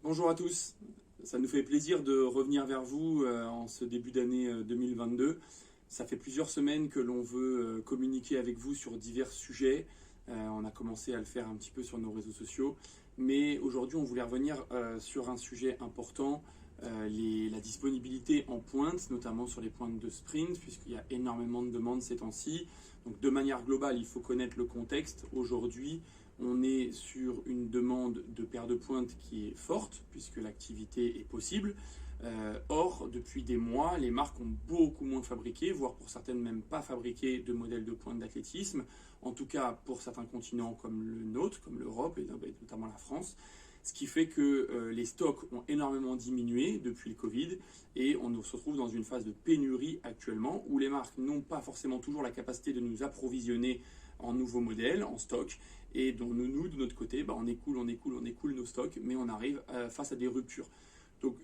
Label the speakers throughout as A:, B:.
A: Bonjour à tous, ça nous fait plaisir de revenir vers vous en ce début d'année 2022. Ça fait plusieurs semaines que l'on veut communiquer avec vous sur divers sujets. On a commencé à le faire un petit peu sur nos réseaux sociaux, mais aujourd'hui on voulait revenir sur un sujet important, la disponibilité en pointe, notamment sur les pointes de sprint, puisqu'il y a énormément de demandes ces temps-ci. Donc de manière globale, il faut connaître le contexte. Aujourd'hui, on est sur une demande de paire de pointes qui est forte, puisque l'activité est possible. Or, depuis des mois, les marques ont beaucoup moins fabriqué, voire pour certaines même pas fabriqué de modèles de pointe d'athlétisme, en tout cas pour certains continents comme le nôtre, comme l'Europe et notamment la France. Ce qui fait que les stocks ont énormément diminué depuis le Covid et on se retrouve dans une phase de pénurie actuellement où les marques n'ont pas forcément toujours la capacité de nous approvisionner en nouveaux modèles, en stock, et dont nous de notre côté, on écoule nos stocks, mais on arrive face à des ruptures. Donc,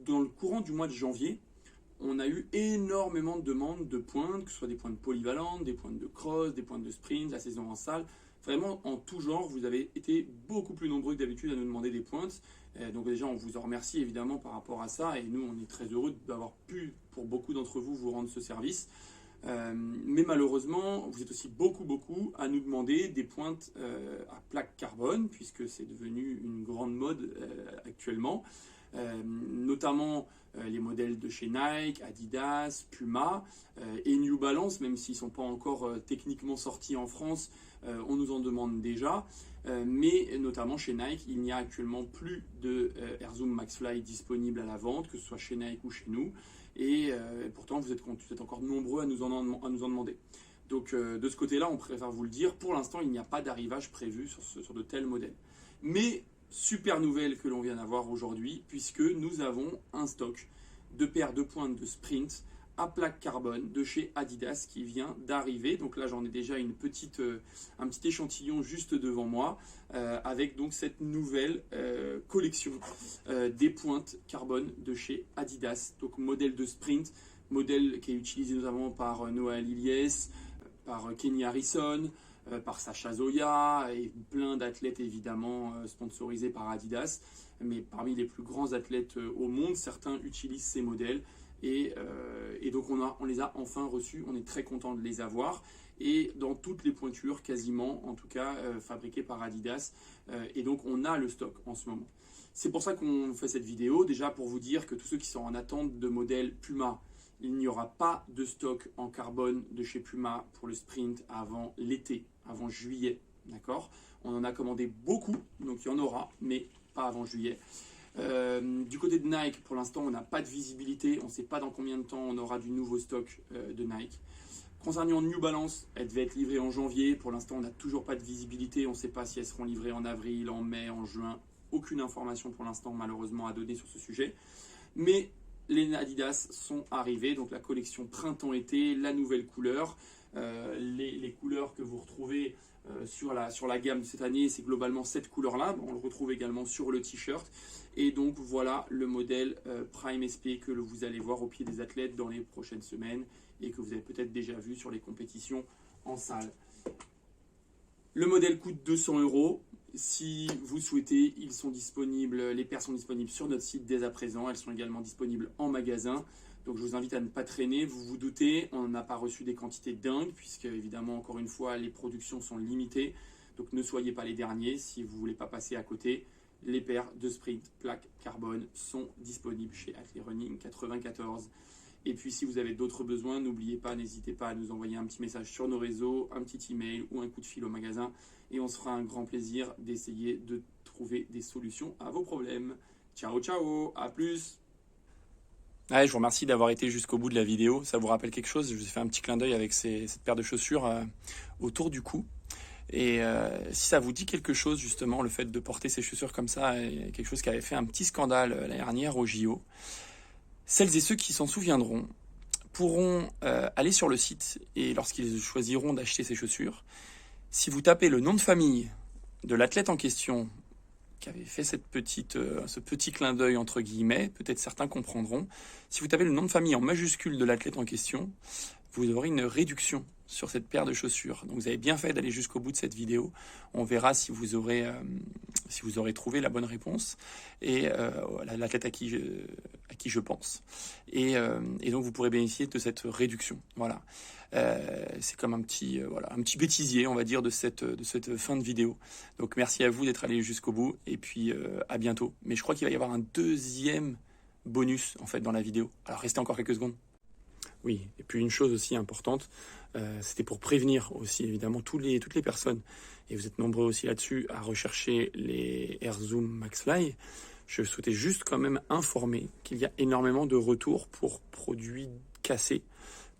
A: dans le courant du mois de janvier, on a eu énormément de demandes de pointes, que ce soit des pointes polyvalentes, des pointes de cross, des pointes de sprint, la saison en salle. Vraiment, en tout genre, vous avez été beaucoup plus nombreux que d'habitude à nous demander des pointes. Donc déjà, on vous en remercie évidemment par rapport à ça. Et nous, on est très heureux d'avoir pu, pour beaucoup d'entre vous, vous rendre ce service. Mais malheureusement, vous êtes aussi beaucoup à nous demander des pointes à plaque carbone, puisque c'est devenu une grande mode actuellement. Notamment les modèles de chez Nike, Adidas, Puma et New Balance, même s'ils ne sont pas encore techniquement sortis en France, on nous en demande déjà. Mais notamment chez Nike, il n'y a actuellement plus de Air Zoom Max Fly disponible à la vente, que ce soit chez Nike ou chez nous. Et pourtant, vous êtes encore nombreux à nous en demander. Donc de ce côté-là, on préfère vous le dire. Pour l'instant, il n'y a pas d'arrivage prévu sur de tels modèles. Mais super nouvelle que l'on vient d'avoir aujourd'hui, puisque nous avons un stock de paires de pointes de sprint à plaque carbone de chez Adidas qui vient d'arriver. Donc là, j'en ai déjà un petit échantillon juste devant moi, avec donc cette nouvelle collection des pointes carbone de chez Adidas. Donc modèle de sprint, modèle qui est utilisé notamment par Noah Liliès, par Kenny Harrison, par Sacha Zoya et plein d'athlètes évidemment sponsorisés par Adidas. Mais parmi les plus grands athlètes au monde, certains utilisent ces modèles. Et donc on les a enfin reçus, on est très content de les avoir. Et dans toutes les pointures, quasiment, en tout cas, fabriquées par Adidas. Et donc on a le stock en ce moment. C'est pour ça qu'on fait cette vidéo, déjà pour vous dire que tous ceux qui sont en attente de modèles Puma, il n'y aura pas de stock en carbone de chez Puma pour le sprint avant l'été, avant juillet, d'accord? On en a commandé beaucoup, donc il y en aura, mais pas avant juillet. Du côté de Nike, pour l'instant, on n'a pas de visibilité, on ne sait pas dans combien de temps on aura du nouveau stock de Nike. Concernant New Balance, elle devait être livrée en janvier, pour l'instant, on n'a toujours pas de visibilité, on ne sait pas si elles seront livrées en avril, en mai, en juin. Aucune information pour l'instant, malheureusement, à donner sur ce sujet. Mais les Adidas sont arrivés, donc la collection printemps-été, la nouvelle couleur, les couleurs que vous retrouvez sur la gamme de cette année, c'est globalement cette couleur-là. On le retrouve également sur le t-shirt. Et donc voilà le modèle Prime SP que vous allez voir au pied des athlètes dans les prochaines semaines et que vous avez peut-être déjà vu sur les compétitions en salle. Le modèle coûte 200 €. Si vous souhaitez, ils sont disponibles, les paires sont disponibles sur notre site dès à présent. Elles sont également disponibles en magasin. Donc je vous invite à ne pas traîner. Vous vous doutez, on n'a pas reçu des quantités dingues puisque évidemment, encore une fois, les productions sont limitées. Donc ne soyez pas les derniers si vous ne voulez pas passer à côté. Les paires de sprint plaque carbone sont disponibles chez Athlé Running 94. Et puis si vous avez d'autres besoins, n'oubliez pas, n'hésitez pas à nous envoyer un petit message sur nos réseaux, un petit email ou un coup de fil au magasin. Et on se fera un grand plaisir d'essayer de trouver des solutions à vos problèmes. Ciao, ciao, à plus.
B: Ouais, je vous remercie d'avoir été jusqu'au bout de la vidéo. Ça vous rappelle quelque chose? Je vous ai fait un petit clin d'œil avec cette paire de chaussures autour du cou. Et si ça vous dit quelque chose, justement, le fait de porter ces chaussures comme ça, est quelque chose qui avait fait un petit scandale l'année dernière au JO. Celles et ceux qui s'en souviendront pourront aller sur le site et lorsqu'ils choisiront d'acheter ces chaussures, si vous tapez le nom de famille de l'athlète en question qui avait fait ce petit clin d'œil entre guillemets, peut-être certains comprendront, si vous tapez le nom de famille en majuscule de l'athlète en question, vous aurez une réduction sur cette paire de chaussures. Donc vous avez bien fait d'aller jusqu'au bout de cette vidéo. On verra si vous aurez si vous aurez trouvé la bonne réponse et l'athlète à qui je pense. Et donc vous pourrez bénéficier de cette réduction. Voilà. C'est comme un petit bêtisier, on va dire, de cette fin de vidéo. Donc merci à vous d'être allés jusqu'au bout et puis à bientôt. Mais je crois qu'il va y avoir un deuxième bonus en fait dans la vidéo. Alors restez encore quelques secondes. Oui, et puis une chose aussi importante, c'était pour prévenir aussi évidemment toutes les personnes, et vous êtes nombreux aussi là-dessus à rechercher les AirZoom MaxFly. Je souhaitais juste quand même informer qu'il y a énormément de retours pour produits cassés,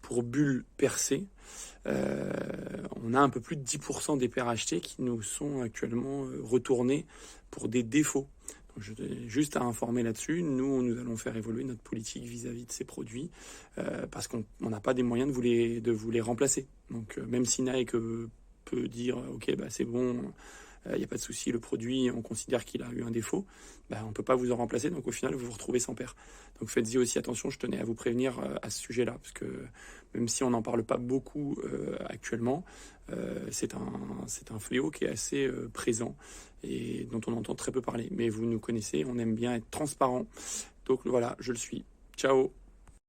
B: pour bulles percées. On a un peu plus de 10% des paires achetées qui nous sont actuellement retournées pour des défauts. Donc, je tenais juste à informer là-dessus. Nous allons faire évoluer notre politique vis-à-vis de ces produits parce qu'on n'a pas des moyens de vous les remplacer. Donc même si Nike peut dire ok, bah, c'est bon, il n'y a pas de souci, le produit, on considère qu'il a eu un défaut, bah, on ne peut pas vous en remplacer, donc au final vous vous retrouvez sans paire. Donc faites-y aussi attention, je tenais à vous prévenir à ce sujet-là, parce que même si on n'en parle pas beaucoup actuellement, c'est un fléau qui est assez présent et dont on entend très peu parler. Mais vous nous connaissez, on aime bien être transparent, donc voilà, je le suis. Ciao!